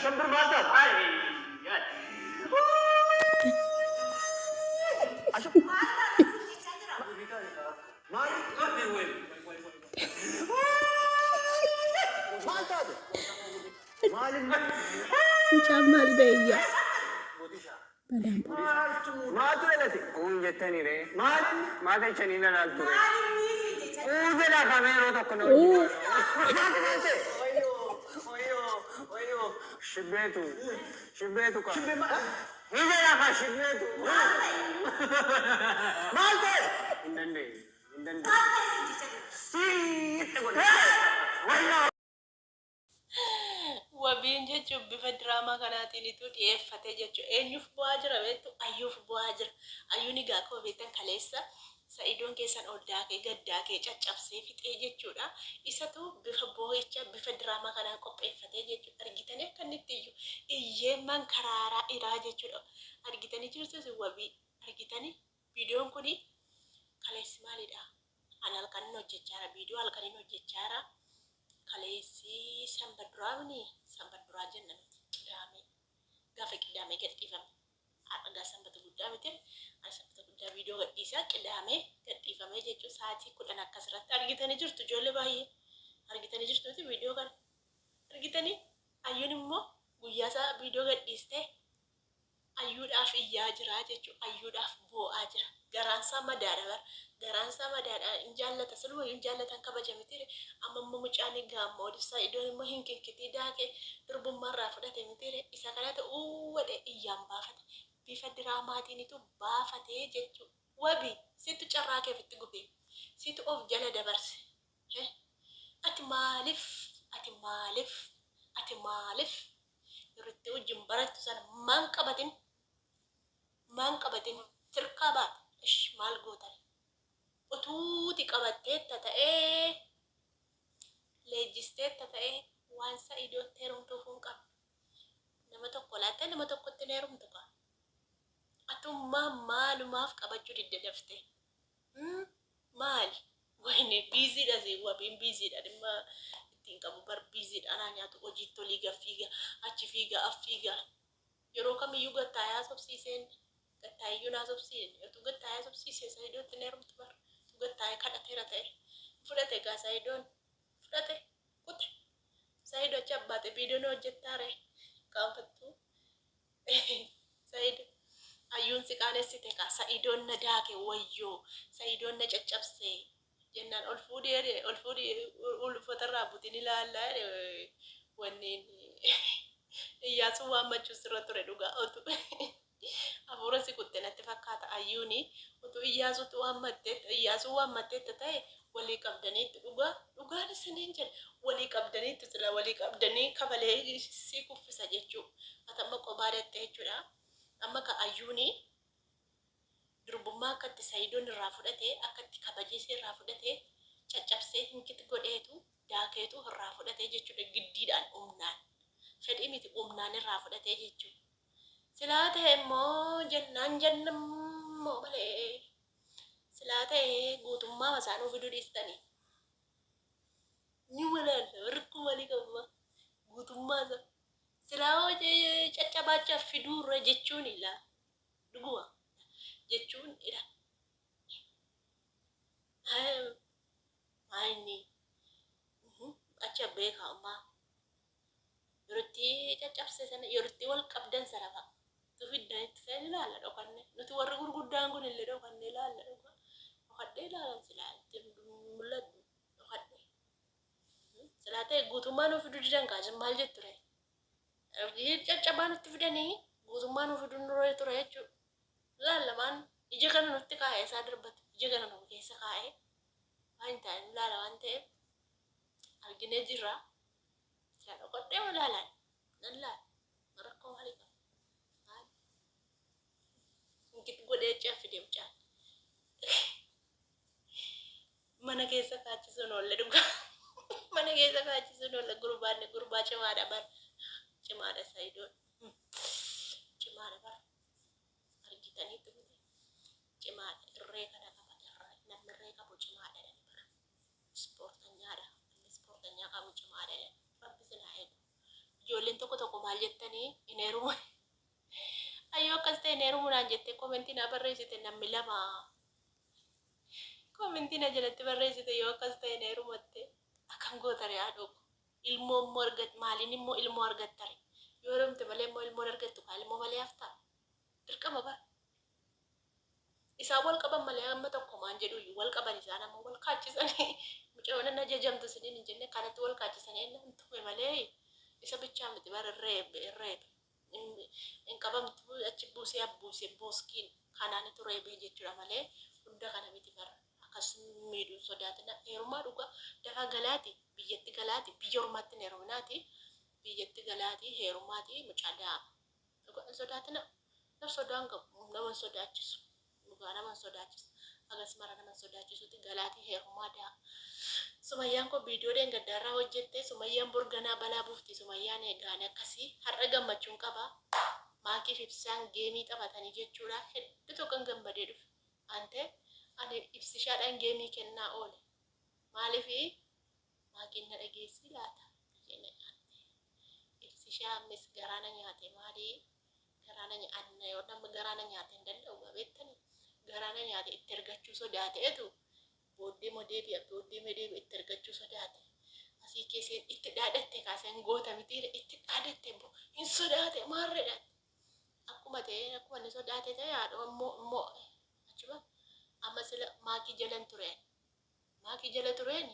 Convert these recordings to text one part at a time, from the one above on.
شمبر مالك هاي أشوف Mucaan maal ba'eeyya? maatu dhalate kun jettanii ree maata ishanii dhalal ture uuzedha kamee yeroo tokko na wayyo shibbeetu ka uuzedha ka shibbeetu maal ta'e hin dandeenye siitti godhe wayyo wabiin jechuun bifa diraamaa kanaatiinitu dhiyeeffate jechuudha. Eenyuuf bu'aa jira beektu? Ayyuuf bu'aa jira. Ayyuun egaa akkuma beektan kaleessa sa'idoon keessan ol daakee gad daakee caccabsee fixee jechuudha. Isatu bifa boo'icha bifa diraamaa kanaa qopheeffatee jechuudha. Argitanii akka inni itti iyyee mankaraaraa iraa jechuudha. Argitanii jirtus wabii argitanii viidiyoon kuni kaleessi maalidha? An halkaniin hojjechaara viidiyoo halkaniin hojjechaara. Kaleessi sanbaduraa jenna nuti qidaamee gaafa qidaamee gadhiifame haadha sanbata guddaa miti ani sanbata guddaa viidiyoo gadhiisaa qidaamee gadhiifame jechuun sa'aatii 10 akkasirratti argitanii jirtu ijoollee baay'ee argitanii jirtu miti viidiyoo kana argitanii ayyuun immoo guyyaa isaa viidiyoo gadhiistee ayyuudhaaf iyyaa jira jechuudha ayyuudhaaf boo'aa jira garaansaa madaadha in jaallata siluma in jaallatan kabajamiti amma immoo mucaanii gaamma odibsaa iddoon immoo hin kinkitii daakee durbummaarraa fudhate miti isa kana ta'uu wadhe iyyaan baafate bifa diraamaatiinitu baafatee jechuudha wabi situ carraa keefitti gubee situ of jala dabarse ati maaliif yerootti wajjin barattu sana maan qabatin sirkaa baata maal gootan utuuti qabatteetta ta'ee leejisteetta ta'ee waan sa'idootti heerumtuuf hin qabu nama tokko laattee nama tokkotti hin heerumtu qaba atummaa maalumaaf qabachuu didde daftee maali wayne biiziidha wabiin biiziidha dhimma ittiin qabu bar biiziidha anaa nyaatu hojii tolii fiiga achi fiiga affiiga yeroo kamiyyuu gattaayaa sobsiiseen gattaayyuu naa sobsiisen yotu gattaayaa sobsiisee sa'idootti hin heerumtu bar gattaayaa kadhateera ta'e fudhate gaa sa'idoon fudhate kute sa'idoo achi abbaate viidiyoon hojjettaare qaanfattu sa'ido ayyuun si qaaneessite kaa sa'idoon na daake wayyoo sa'idoon na caccabsee jennaan ol fuudhee ulfatarraa butiin ilaallaa wanneen iyyaasuu waammachuu sirra ture dhugaa otu hafuura si kutte natti fakkaata ayyuuni utuu iyyaasuu waammatteetta ta'e walii qabdaniitti dhugaan isiniin jedha walii qabdaniitti sila walii qabdanii kabalee si kuffisa jechuu atamma qophaa dhatte jechuudha amma ka ayyuuni durbummaa akkatti sa'idoon irraa fudhatee akkatti kabajeesee irraa fudhatee caccabsee hinkiti godheetu daakeetu irraa fudhatee jechuudha giddiidhaan humnaan fedhii miti humnaan irraa fudhatee jechuudha silaa ta'e immoo jennammoo malee silaa ta'e guutummaa masaanuu fiduu dhiistanii ni walaalla warri walii qabuma guutummaa isaa silaa hojii caccabaachaaf fiduurra jechuun ilaa dhuguma jechuun ila maayini achi beeka ammaa yerootti caccabse sana yerootti wal qabdan sana fa'a tufiddanitti seen ilaalla dhokanne nuti warri gurguddaan kun illee dhokanne ilaalla dhokadhee ilaalan silaatti mul'atu dhokadhee silaa ta'e guutummaa nuuf fiduu didan kaasin maal jettu re caccabaa nutti fidanii guutummaa nuuf fiduu nuree ture jechuudha ilaallamaan ija kana nutti kaa'ee isaa darbatu ija kana nuuf keessa kaa'ee waan ta'an ilaala waan ta'eef arginee jirra sila dhokadhee ilaalan nan laala rakkoo maalii qaba Ingit godhee caffidee mucaan mana keessa kaachisuun oolle dhugaa mana keessa kaachisuun oolle gurbaa cimaadha bar cimaadha sa'idoon cimaadha bar argitaniitu cimaadha irree kana qaba namni irree qabu cimaadha bar ispoortanyaadha namni ispoortanyaa qabu cimaadha rabbi silaa eegu ijoolleen tokko maal jettanii hin heerumu. Ayyoo akkas ta'e hin heerumuudhaan jettee komentii na barreessite namni lama. Komentii na jalatti barreessite yoo akkas ta'e hin heerumatte akkam gootare haadhoku. Ilmoo immoo maaliin immoo ilmoo argattare. Yoo heerumte malee immoo ilmoo argattu kaan ilmoo malee haftaa. Dirqama bara. Isaan wal qaban malee amma tokko maan jedhu wal qaban isaan ammoo wal kaachisanii mucaan na jajamtu siniin hin jenne kanatti wal kaachisanii nan tume malee isa bichaa miti bara reebe in qabamtu achi buusee abbuusee booskiin kanaanitu reebee jechuudha malee hunda kana miti bara akkas miidhuun sodaatina heerumaa dhuga dafa galaati biyyatti galaati biyya ormaatti heeruminaati biyyatti galaati heerumaati mucaadaa dhuga sodaatina naf sodaan qabu nama sodaachisu dhugaa nama sodaachisu agas mara nama sodaachisutti galaati heerumaa daa Sumayyaan ko viidiyoo gaddaarraa hojjette Sumayyaan burganaa balaa buufti Sumayyaan eegaan akkasii har'a gammachuun qaba maakiif ibsaan geemii taphatanii jechuudha hedduu kan gammadee dhufe ante ani ibsishaadhaan geemii kennaa oole maaliifi maakiin na dhageessi laata ibsishaa mis garaana nyaate maalii garaana nyaanna yoo nama garaana nyaate hin danda'u beektani garaana nyaate itti ergachuu sodaateetu booddee modeebi itti ergachuu sodaate asii keessee itti dhaadhatte kaaseen goota miti itti dhaadhatte hin sodaate maarreedhaan akkuma ta'e akkuma inni sodaate ta'e haadha immoo achuma amma sila maakii jala tureen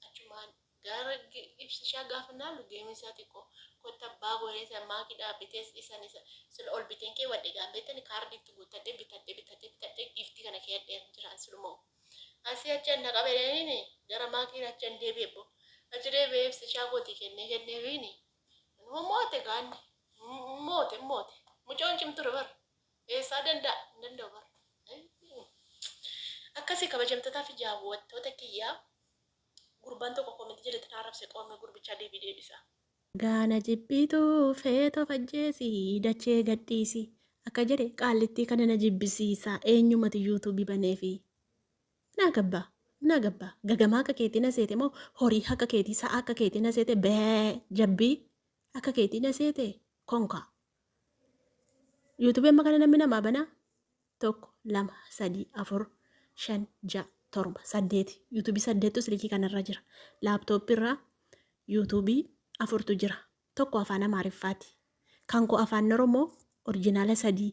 achumaan gara ibsishaa gaafa naalu geemii isaa xiqqoo kotta abbaa goreessa maakii dhaabbatees isan sila ol biteen kee wadde gaambeettani kaardiitti guuttadhee bitadhee giiftii kana keedhee jiraan silumoo. Asii achaan na qabeenini gara maakii achaan deebi'e achi deebi'ee ibsishaa gootii kennee viini moote gaanne moote mucoon cimture bar eessaa danda'u bar akkasii kabajamtootaaf jaawwattoota kiyyaa gurbaan tokko koomenti jalatti naarrabse qoome gurbichaa deebisa. Gaana jibbituu feetoo fajjeesii dachee gadhiisi akka jedhe qaallittii kana na jibbisiisa eenyumatu yuutuubii baneefi. Nagabba gagamaa akka keetii na seete moo horii akka keetii sa'a akka keetii na seete bee jabbii akka keetii na seete konka. Yuutuubii amma kana namni namaa banaa 1 2 3 4 5 6 7 8 yuutuubii 8tu silkii kanarra jira. Laaptooppii irraa yuutuubii 4tu jira. Tokko afaan Amaariffaati. Kan koo afaan Oromoo orjinaala 3.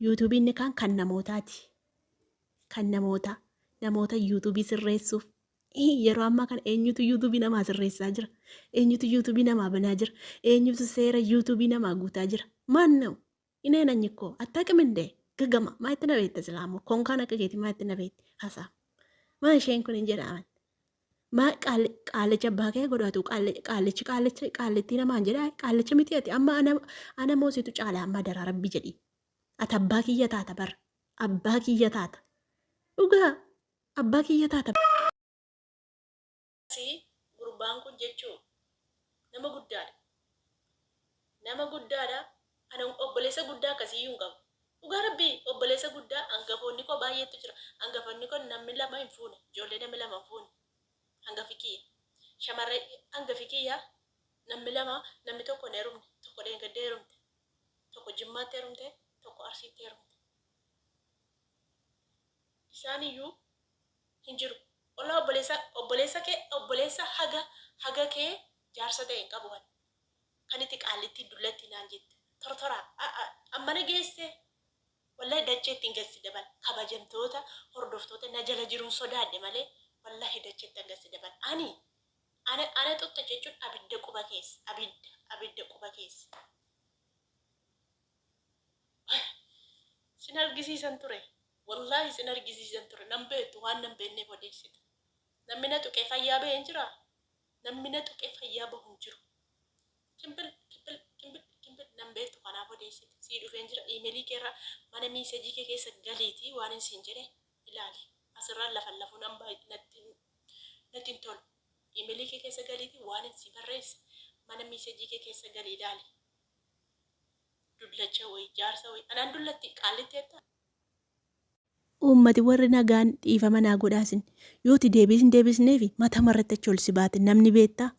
Yuutuubiin inni kan namootaati. Kan namoota yuutuubii sirreessuuf yeroo ammaa kana eenyutu yuutuubii namaa sirreessaa jira eenyutu yuutuubii namaa banaa jira eenyutu seera yuutuubii namaa guutaa jira maanna'u ineen anyikoo attaqimindee gagama maa itti na beekta islaamoo konkaan akka keetii maa itti na beekti hasaa maa isheen kun hin jedhaman maa qaalicha abbaa kee godhatu qaalichi namaan jedhaa qaalicha miti ati amma ana moositu caalaa amma daraa rabbi jedhi ati abbaa kiyya taata bar abbaa kiyya taata. Dhugaa abbaa kiyya taata. Gurbaan kun jechuun nama guddaadha. Ani obboleessa guddaa akkasii hin qabu. Dhugaa rabbii obboleessa guddaa hangafoonni koo baay'eetu jira. Hangafoonni koo namni lama hin fuune. Ijoollee namni lama hin fuune. Hangafi kiyya. Shamarree hangafi kiyya namni tokko hin heerumne. Tokko dheengaddee heerumte. Tokko jimmaatti heerumte. Tokko arsiitti heerumte. Isaan iyyuu hin jiru. Ola obboleessa haga kee jaarsa ta'e hin qabu. Kan itti qaalitti dullatti naan jette. Tortoraa amma na geesse. Wallahi dacheetti hin gassi dabal. Kabajamtoota hordoftoota na jala jiruun sodaadhe malee wallahi dacheetti hin gassi dabal. Ana tokko jechuun abidda quba keessa. Abidda quba keessa. Sin argisiisan ture. Wallahi sin argisiisan ture. Nan beektu waan nan beekneef odeessita. Namni na tuqee fayyaa bahee hin jiraa? Namni na tuqee fayyaa bahu hin jiru. Kimpil nan beektu kanaaf odeessita. Sii dhufeen jira iimeelii keerraa mana miisajii kee keessa galiitii waan hin siin jedhe ilaali. Asirraan lafu nan baay'ee natti hin tolu. Iimeelii kee keessa galiitii waan hin sii barreesse mana miisajii kee keessa galii ilaali. Dullacha wayii jaarsa wayii anaan dullatti qaallitti jettaa? Uummati warri nagaan dhiifama naa godhaasin yooti deebisneefi mataa marratti achi ol si baate namni beektaa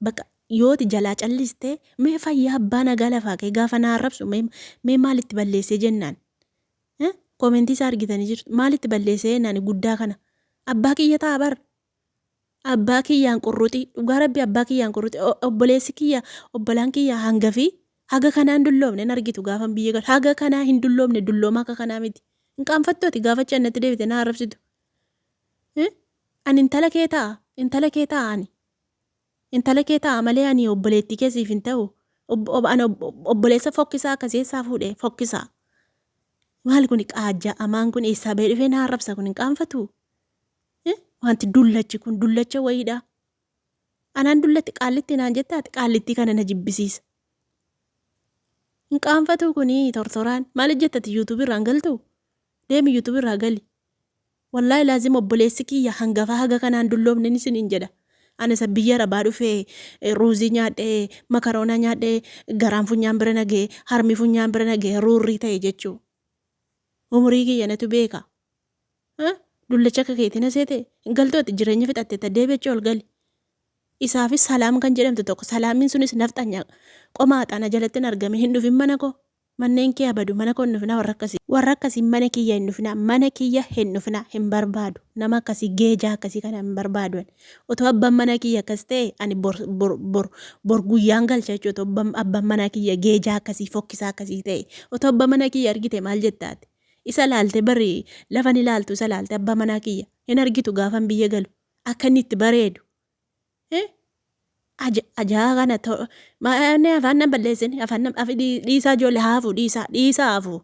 bakka yooti jalaa calliste mee fayyaa abbaa nagaa lafaa kee gaafa na arrabsu mee maalitti balleessee jennaan koomentii isaa argitanii jirtu maalitti balleessee jennaan guddaa kana abbaa kiyya ta'a bar abbaa kiyyaan qurruxii dhugaa rabbi abbaa kiyyaan qurruxii obboleessi kiyya obbolaan kiyya hangafii haga kanaan dulloomne hin argitu gaafan biyya galu haga kanaa hin dulloomne dullooma akka kanaa miti hin qaanfattooti gaafa channatti deebite na arrabsitu ani intala kee ta'a ani intala kee ta'a malee ani obboleettii keessiif hin ta'u obboleessa fokkisaa akkasii eessaa fuudhee fokkisaa maal kun qaajjaa amaan kun eessaa ba'ee dhufee na arrabsa kun hin qaanfatu wanti dullachi kun dullacha wayiidha anaan dullatti qaallitti naan jettaati qaallitti kana na jibbisiisa hin qaanfatu kuni tortoraan maal jettati yuutuub irraan galtu deemi yuutuub irraa gali wallaahi laazim obboleessi kiyya hangafaa haga kanaan dulloomne ni siniin jedha anis biyya rabaa dhufee ruuzii nyaadhee makaroona nyaadhee garaan funyaan bira nagee harmi funyaan bira nagee ruurrii ta'e jechuu umurii kiyya natu beeka dullacha akka keetiin aseete galtooti jireenya fixatte taddee bechee ol gali isaafis salaam kan jedhamtu tokko salaamiin sunis nafxanya qomaadhaan jalatti hin argame hin dhufin mana koo manneen kee abadu mana koo hin dhufina warra akkasii mana kiyya hin dhufina mana kiyya hin dhufina hin barbaadu nama akkasii geejaa akkasii kana hin barbaadu otoo abbaan mana kiyya akkas ta'e ani bor guyyaan galcha jechuudha otoo abbaan mana kiyya geejaa akkasii fokkisaa akkasii ta'e otoo abbaan mana kiyya argite maal jettaati isa laalte bari lafan ilaaltu isa laalte abbaa manaa kiyya hin argitu gaafan biyya galu akka inni itti bareedu ajaa kana maanne afaan nan balleessine afaan dhiisaa ijoollee haafuu dhiisaa haafuu